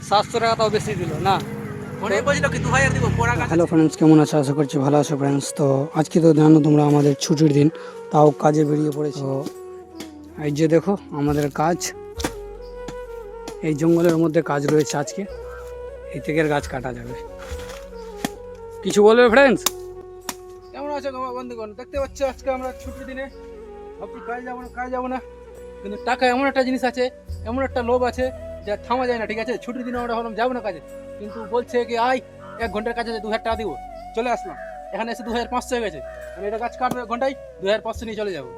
700 টাকা তাও বেশি দিল না। হ্যালো ফ্রেন্ডস, কেমন আছো? আশা করছি ভালো আছো ফ্রেন্ডস। তো আজকে তো জানো তোমরা আমাদের ছুটির দিন, তাও কাজে বেরিয়ে পড়েছি। তো এই যে দেখো আমাদের কাজ, এই জঙ্গলের মধ্যে কাজ রয়েছে আজকে। এই থেকে গাছ কাটা যাবে। কিছু বলবে ফ্রেন্ডস? কেমন আছো বন্ধুগণ? দেখতে পাচ্ছ আজকে আমরা ছুটির দিনে ভাবছি কাজ যাবো না, কিন্তু টাকা এমন একটা জিনিস আছে, এমন একটা লোভ আছে যা থামা যায় না। ঠিক আছে, ছুটির দিনে আমরা ভাবলাম যাবো না কাজে, কিন্তু বলছে কি আয় 1 ঘন্টার কাজে 2000 টাকা দিব। চলে আসলাম, এখানে এসে 2500 হয়ে গেছে। আমি এটা কাজ কাটবো 1 ঘন্টায় 2500 নিয়ে চলে যাবো।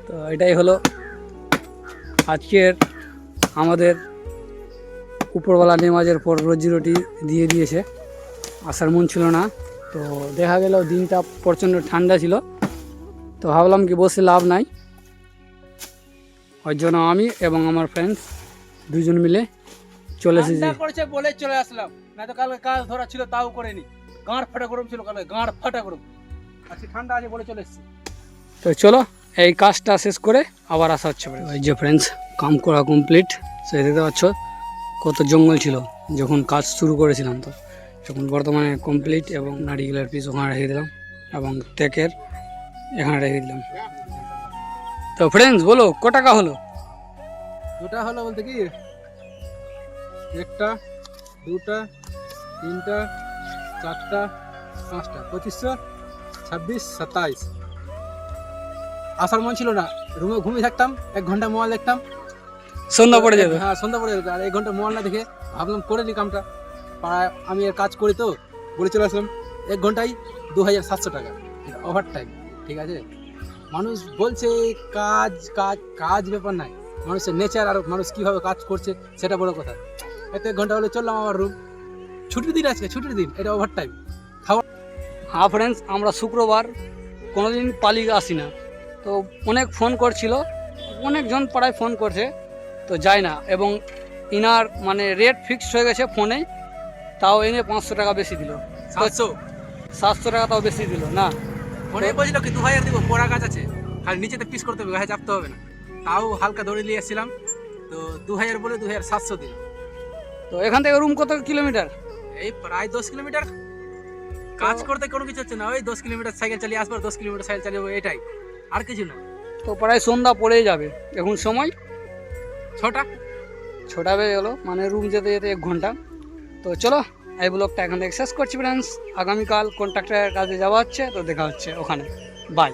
তো এটাই হলো আজকের আমাদের উপরওয়ালা নেমাজের পর রোজি রুটি দিয়ে দিয়েছে। আসার মন ছিল না, তো দেখা গেল দিনটা প্রচণ্ড ঠান্ডা ছিল, তো ভাবলাম কি বসে লাভ নাই। ওই জন্য আমি এবং আমার ফ্রেন্ডস দুজন মিলে চলে এসেছি। ঠান্ডা করেছে বলে চলে আসলাম, না তো কালকে কাজ ধরা ছিল তাও করেনি। গাঁড় ফাটা গরম ছিল কালকে, গাঁড় ফাটা গরম। আজকে ঠান্ডা আছে বলে চলে এসেছি। তো চলো এই কাজটা শেষ করে আবার আসা হচ্ছে। ওই যে ফ্রেন্ডস, কাম করা কমপ্লিট। সেই দেখতে পাচ্ছ কত জঙ্গল ছিল যখন কাজ শুরু করেছিলাম, তো এখন বর্তমানে কমপ্লিট। এবং নারিকেলের পিস ওখানে রেখে দিলাম এবং তেকের এখানে রেখে দিলাম। তো ফ্রেন্ডস বলো ক টাকা হলো? দুটা হলো বলতে কি, একটা, দুটা, তিনটা, চারটা, পাঁচটা, 2500, 26, 27। আসার মন ছিল না, রুমে ঘুমিয়ে থাকতাম, 1 ঘন্টা মোবাইল দেখতাম, সন্ধ্যা পড়ে যাবে। হ্যাঁ সন্ধ্যা পড়ে যেত। আর 1 ঘন্টা মোবাইল না দেখে ভাবলাম করে নি কামটা। পাড়ায় আমি এর কাজ করি তো বলে চলে আসলাম। 1 ঘন্টায় 2700 টাকা, এটা ওভার টাইম। ঠিক আছে, মানুষ বলছে কাজ কাজ কাজ ব্যাপার নাই, মানুষের নেচার আর মানুষ কিভাবে কাজ করছে সেটা বড় কথা। এত 1 ঘন্টা হলে চললাম আমার রুম। ছুটির দিন আজকে, ছুটির দিন, এটা ওভার টাইম খাওয়া। হ্যাঁ ফ্রেন্ডস, আমরা শুক্রবার কোনোদিন পালিয়ে আসি না, তো অনেক ফোন করছিল, অনেকজন পাড়ায় ফোন করছে, তো যাই না। এবং ইনার মানে রেট ফিক্সড হয়ে গেছে ফোনে, তাও এনে 500 টাকা বেশি দিল। 700 টাকা তাও বেশি দিল না। ফোনে বলছিল কি 2000 দিব, পড়া কাজ আছে, খালি নিচেতে পিস করতে হবে, গায়ে চাপতে হবে না। তাও হালকা দৌড়ে নিয়ে এসেছিলাম, তো 2000 বলে 2700 দিল। তো এখান থেকে রুম কত কিলোমিটার? এই প্রায় 10 কিলোমিটার। কাজ করতে কোনো কিছু হচ্ছে না, ওই 10 কিলোমিটার সাইকেল চালিয়ে আসবার, 10 কিলোমিটার সাইকেল চালিয়ে এটাই, আর কিছু না। তো প্রায় সন্ধ্যা পড়েই যাবে। এখন সময় 6টা বেজে গেলো, মানে রুম যেতে যেতে 1 ঘন্টা। তো চলো এই ব্লগটা এখান থেকে শেষ করছি ফ্রেন্ডস। আগামীকাল কন্ট্রাক্টরের কাজে যাওয়া হচ্ছে, তো দেখা হচ্ছে ওখানে। বাই।